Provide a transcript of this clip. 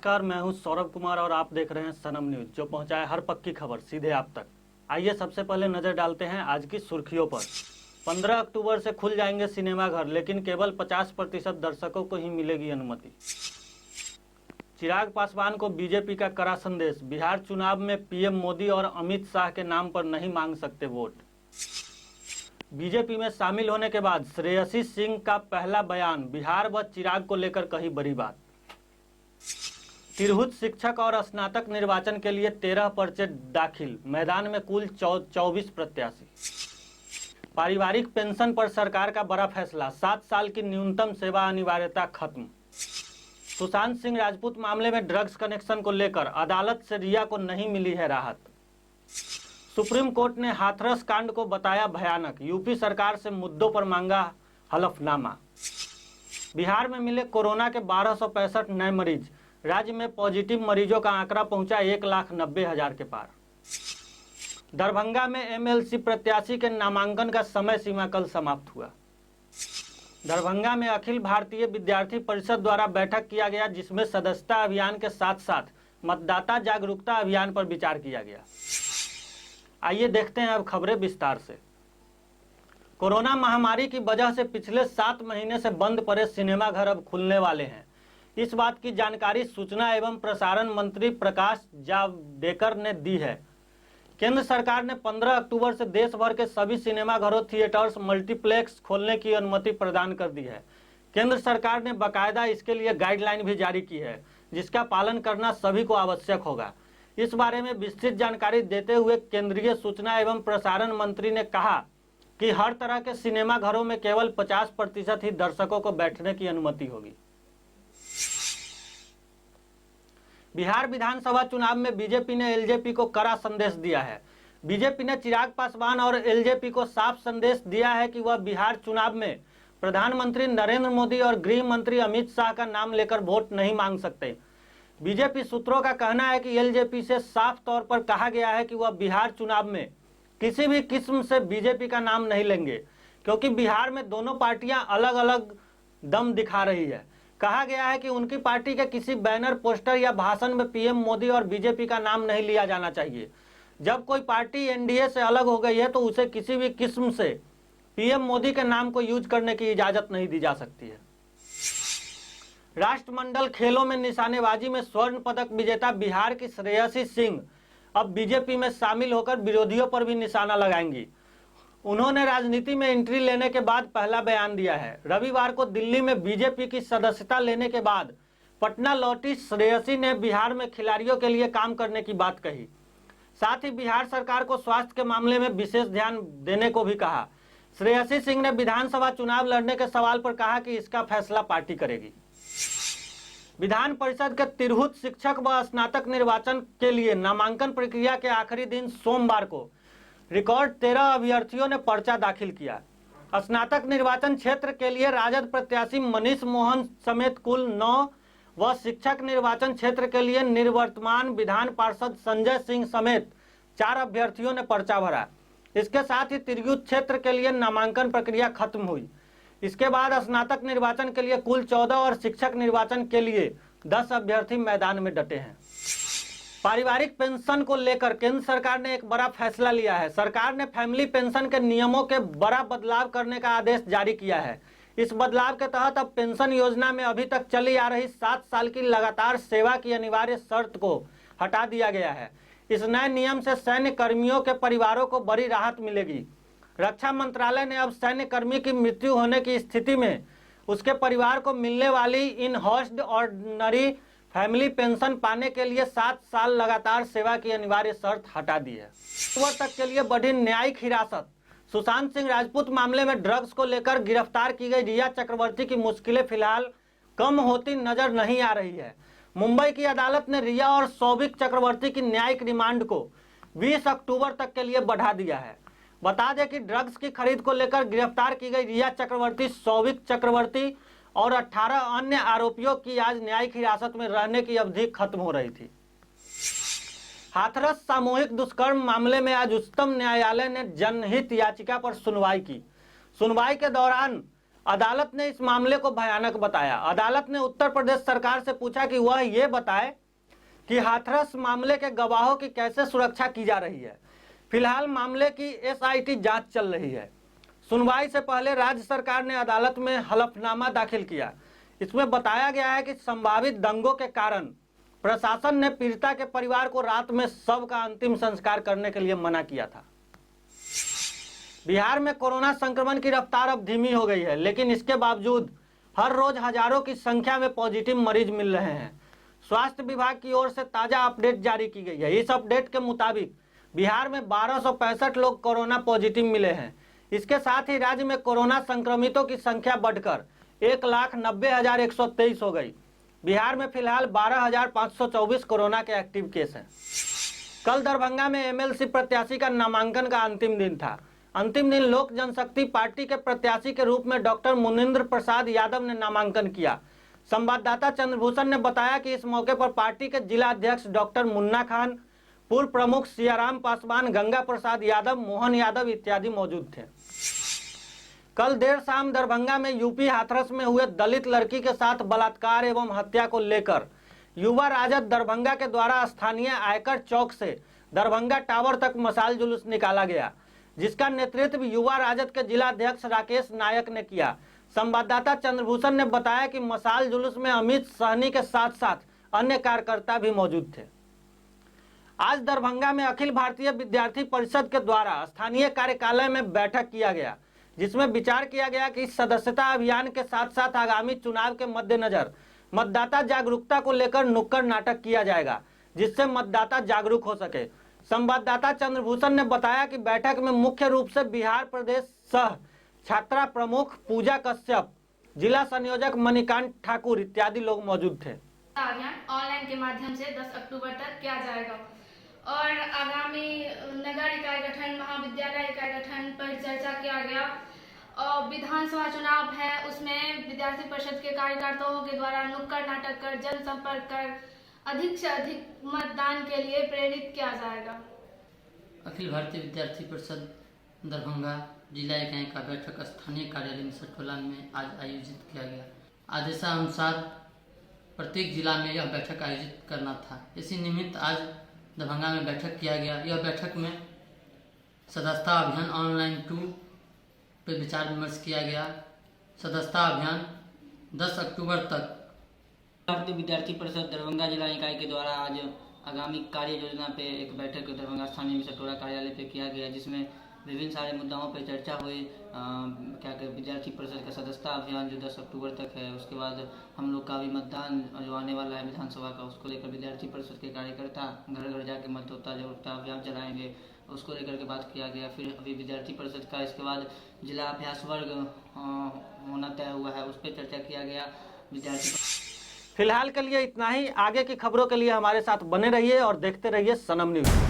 नमस्कार, मैं हूं सौरभ कुमार और आप देख रहे हैं सनम न्यूज, जो पहुंचाए हर पक्की खबर सीधे आप तक। आइए सबसे पहले नजर डालते हैं आज की सुर्खियों पर। 15 अक्टूबर से खुल जाएंगे सिनेमाघर, लेकिन केवल 50% दर्शकों को ही मिलेगी अनुमति। चिराग पासवान को बीजेपी का कड़ा संदेश, बिहार चुनाव में पीएम मोदी और अमित शाह के नाम पर नहीं मांग सकते वोट। बीजेपी में शामिल होने के बाद श्रेयसी सिंह का पहला बयान, बिहार व चिराग को लेकर कही बड़ी बात। तिरहुत शिक्षक और स्नातक निर्वाचन के लिए 13 पर्चे दाखिल, मैदान में कुल 24 प्रत्याशी। पारिवारिक पेंशन पर सरकार का बड़ा फैसला, 7 साल की न्यूनतम सेवा अनिवार्यता खत्म। सुशांत सिंह राजपूत मामले में ड्रग्स कनेक्शन को लेकर अदालत से रिया को नहीं मिली है राहत। सुप्रीम कोर्ट ने हाथरस कांड को बताया भयानक, यूपी सरकार से मुद्दों पर मांगा हलफनामा। बिहार में मिले कोरोना के 1265 नए मरीज, राज्य में पॉजिटिव मरीजों का आंकड़ा पहुंचा 1,90,000 के पार। दरभंगा में एमएलसी प्रत्याशी के नामांकन का समय सीमा कल समाप्त हुआ। दरभंगा में अखिल भारतीय विद्यार्थी परिषद द्वारा बैठक किया गया, जिसमें सदस्यता अभियान के साथ साथ मतदाता जागरूकता अभियान पर विचार किया गया। आइए देखते हैं अब खबरें विस्तार से। कोरोना महामारी की वजह से पिछले 7 महीने से बंद पड़े सिनेमाघर अब खुलने वाले हैं। इस बात की जानकारी सूचना एवं प्रसारण मंत्री प्रकाश जावड़ेकर ने दी है। केंद्र सरकार ने 15 अक्टूबर से देश भर के सभी सिनेमाघरों, थिएटर्स, मल्टीप्लेक्स खोलने की अनुमति प्रदान कर दी है। केंद्र सरकार ने बाकायदा इसके लिए गाइडलाइन भी जारी की है, जिसका पालन करना सभी को आवश्यक होगा। इस बारे में विस्तृत जानकारी देते हुए केंद्रीय सूचना एवं प्रसारण मंत्री ने कहा कि हर तरह के सिनेमाघरों में केवल 50% ही दर्शकों को बैठने की अनुमति होगी। बिहार विधानसभा चुनाव में बीजेपी ने एलजेपी को कड़ा संदेश दिया है। बीजेपी ने चिराग पासवान और एलजेपी को साफ संदेश दिया है कि वह बिहार चुनाव में प्रधानमंत्री नरेंद्र मोदी और गृह मंत्री अमित शाह का नाम लेकर वोट नहीं मांग सकते। बीजेपी सूत्रों का कहना है कि एलजेपी से साफ तौर पर कहा गया है कि वह बिहार चुनाव में किसी भी किस्म से बीजेपी का नाम नहीं लेंगे, क्योंकि बिहार में दोनों पार्टियां अलग अलग दम दिखा रही है। कहा गया है कि उनकी पार्टी के किसी बैनर, पोस्टर या भाषण में पीएम मोदी और बीजेपी का नाम नहीं लिया जाना चाहिए। जब कोई पार्टी एनडीए से अलग हो गई है तो उसे किसी भी किस्म से पीएम मोदी के नाम को यूज करने की इजाजत नहीं दी जा सकती है। राष्ट्रमंडल खेलों में निशानेबाजी में स्वर्ण पदक विजेता बिहार की श्रेयसी सिंह अब बीजेपी में शामिल होकर विरोधियों पर भी निशाना लगाएंगी। उन्होंने राजनीति में एंट्री लेने के बाद पहला बयान दिया है। रविवार को दिल्ली में बीजेपी की सदस्यता लेने के बाद पटना लौटी श्रेयसी ने बिहार में खिलाड़ियों के लिए काम करने की बात कही। साथ ही बिहार सरकार को स्वास्थ्य के मामले में विशेष ध्यान देने को भी कहा। श्रेयसी सिंह ने विधानसभा चुनाव लड़ने के सवाल पर कहा कि इसका फैसला पार्टी करेगी। विधान परिषद के तिरहुत शिक्षक व स्नातक निर्वाचन के लिए नामांकन प्रक्रिया के आखिरी दिन सोमवार को रिकॉर्ड 13 अभ्यर्थियों ने पर्चा दाखिल किया। स्नातक निर्वाचन क्षेत्र के लिए राजद प्रत्याशी मनीष मोहन समेत कुल 9 व शिक्षक निर्वाचन क्षेत्र के लिए निवर्तमान विधान पार्षद संजय सिंह समेत 4 अभ्यर्थियों ने पर्चा भरा। इसके साथ ही तिरहुत क्षेत्र के लिए नामांकन प्रक्रिया खत्म हुई। इसके बाद स्नातक निर्वाचन के लिए कुल 14 और शिक्षक निर्वाचन के लिए 10 अभ्यर्थी मैदान में डटे हैं। पारिवारिक पेंशन को लेकर केंद्र सरकार ने एक बड़ा फैसला लिया है। सरकार ने फैमिली पेंशन के नियमों के बड़ा बदलाव करने का आदेश जारी किया है। इस बदलाव के तहत अब पेंशन योजना में अभी तक चली आ रही 7 साल की लगातार सेवा की अनिवार्य शर्त को हटा दिया गया है। इस नए नियम से सैन्य कर्मियों के परिवारों को बड़ी राहत मिलेगी। रक्षा मंत्रालय ने अब सैन्य कर्मी की मृत्यु होने की स्थिति में उसके परिवार को मिलने वाली इनहाउस्ड ऑर्डिनरी फैमिली पेंशन पाने के लिए 7 साल लगातार सेवा की अनिवार्य शर्त हटा दी है। अक्टूबर तक के लिए बढ़ी न्यायिक हिरासत। सुशांत सिंह राजपूत मामले में ड्रग्स को लेकर गिरफ्तार की गई रिया चक्रवर्ती की मुश्किलें फिलहाल कम होती नजर नहीं आ रही है। मुंबई की अदालत ने रिया और सौविक चक्रवर्ती की न्यायिक रिमांड को 20 अक्टूबर तक के लिए बढ़ा दिया है। बता दें कि ड्रग्स की खरीद को लेकर गिरफ्तार की गई रिया चक्रवर्ती, सौविक चक्रवर्ती और 18 अन्य आरोपियों की आज न्यायिक हिरासत में रहने की अवधि खत्म हो रही थी। हाथरस सामूहिक दुष्कर्म मामले में आज उच्चतम न्यायालय ने जनहित याचिका पर सुनवाई की। सुनवाई के दौरान अदालत ने इस मामले को भयानक बताया। अदालत ने उत्तर प्रदेश सरकार से पूछा कि वह ये बताए कि हाथरस मामले के गवाहों की कैसे सुरक्षा की जा रही है। फिलहाल मामले की SIT जांच चल रही है। सुनवाई से पहले राज्य सरकार ने अदालत में हलफनामा दाखिल किया। इसमें बताया गया है कि संभावित दंगों के कारण प्रशासन ने पीड़िता के परिवार को रात में शव का अंतिम संस्कार करने के लिए मना किया था। बिहार में कोरोना संक्रमण की रफ्तार अब धीमी हो गई है, लेकिन इसके बावजूद हर रोज हजारों की संख्या में पॉजिटिव मरीज मिल रहे हैं। स्वास्थ्य विभाग की ओर से ताजा अपडेट जारी की गई है। इस अपडेट के मुताबिक बिहार में 1265 लोग कोरोना पॉजिटिव मिले हैं। इसके साथ ही राज्य में कोरोना संक्रमितों की संख्या बढ़कर 1,90,123 हो गई। बिहार में फिलहाल 12,524 कोरोना के एक्टिव केस हैं। कल दरभंगा में MLC प्रत्याशी का नामांकन का अंतिम दिन था। अंतिम दिन लोक जनशक्ति पार्टी के प्रत्याशी के रूप में डॉक्टर मुनिंद्र प्रसाद यादव ने नामांकन किया। संवाददाता चंद्रभूषण ने बताया कि इस मौके पर पार्टी के जिला अध्यक्ष डॉक्टर मुन्ना खान, पूर्व प्रमुख सियाराम पासवान, गंगा प्रसाद यादव, मोहन यादव इत्यादि मौजूद थे। कल देर शाम दरभंगा में यूपी हाथरस में हुए दलित लड़की के साथ बलात्कार एवं हत्या को लेकर युवा राजद दरभंगा के द्वारा स्थानीय आयकर चौक से दरभंगा टावर तक मशाल जुलूस निकाला गया, जिसका नेतृत्व युवा राजद के जिला अध्यक्ष राकेश नायक ने किया। संवाददाता चंद्रभूषण ने बताया कि मशाल जुलूस में अमित सहनी के साथ साथ अन्य कार्यकर्ता भी मौजूद थे। आज दरभंगा में अखिल भारतीय विद्यार्थी परिषद के द्वारा स्थानीय कार्यालय में बैठक किया गया, जिसमें विचार किया गया कि सदस्यता अभियान के साथ साथ आगामी चुनाव के मद्देनजर मतदाता जागरूकता को लेकर नुक्कड़ नाटक किया जाएगा, जिससे मतदाता जागरूक हो सके। संवाददाता चंद्रभूषण ने बताया कि बैठक में मुख्य रूप से बिहार प्रदेश सह छात्रा प्रमुख पूजा कश्यप, जिला संयोजक मणिकांत ठाकुर इत्यादि लोग मौजूद थे। अभियान ऑनलाइन के माध्यम से 10 अक्टूबर तक किया जाएगा और आगामी नगर इकाई गठन, महाविद्यालय इकाई गठन पर चर्चा किया गया। और विधानसभा चुनाव है, उसमें विद्यार्थी परिषद के कार्यकर्ताओं के द्वारा नुक्कड़ नाटक कर जनसंपर्क कर अधिक से अधिक मतदान के लिए प्रेरित किया जाएगा। अखिल भारतीय विद्यार्थी परिषद दरभंगा जिला इकाई का बैठक स्थानीय कार्यालय मिसर टोला में आज आयोजित किया गया। आदेशानुसार प्रत्येक जिला में यह बैठक आयोजित करना था। इसी निमित्त आज दरभंगा में बैठक किया गया। यह बैठक में सदस्यता अभियान ऑनलाइन 2 पर विचार विमर्श किया गया। सदस्यता अभियान 10 अक्टूबर तक भारतीय विद्यार्थी परिषद दरभंगा जिला इकाई के द्वारा आज आगामी कार्य योजना पे एक बैठक दरभंगा स्थानीय मिसर कार्यालय पे किया गया, जिसमें विभिन्न सारे मुद्दाओं पे चर्चा हुई। क्या कहते विद्यार्थी परिषद का सदस्यता अभियान जो 10 अक्टूबर तक है, उसके बाद हम लोग का भी मतदान जो आने वाला है विधानसभा का, उसको लेकर विद्यार्थी परिषद के कार्यकर्ता घर घर जाके मतदाता जागरूकता अभियान चलाएंगे, उसको लेकर के बात किया गया। फिर अभी विद्यार्थी परिषद का इसके बाद जिला अभ्यास वर्ग होना तय हुआ है, उस पर चर्चा किया गया। विद्यार्थी फिलहाल के लिए इतना ही। आगे की खबरों के लिए हमारे साथ बने रहिए और देखते रहिए सनम न्यूज।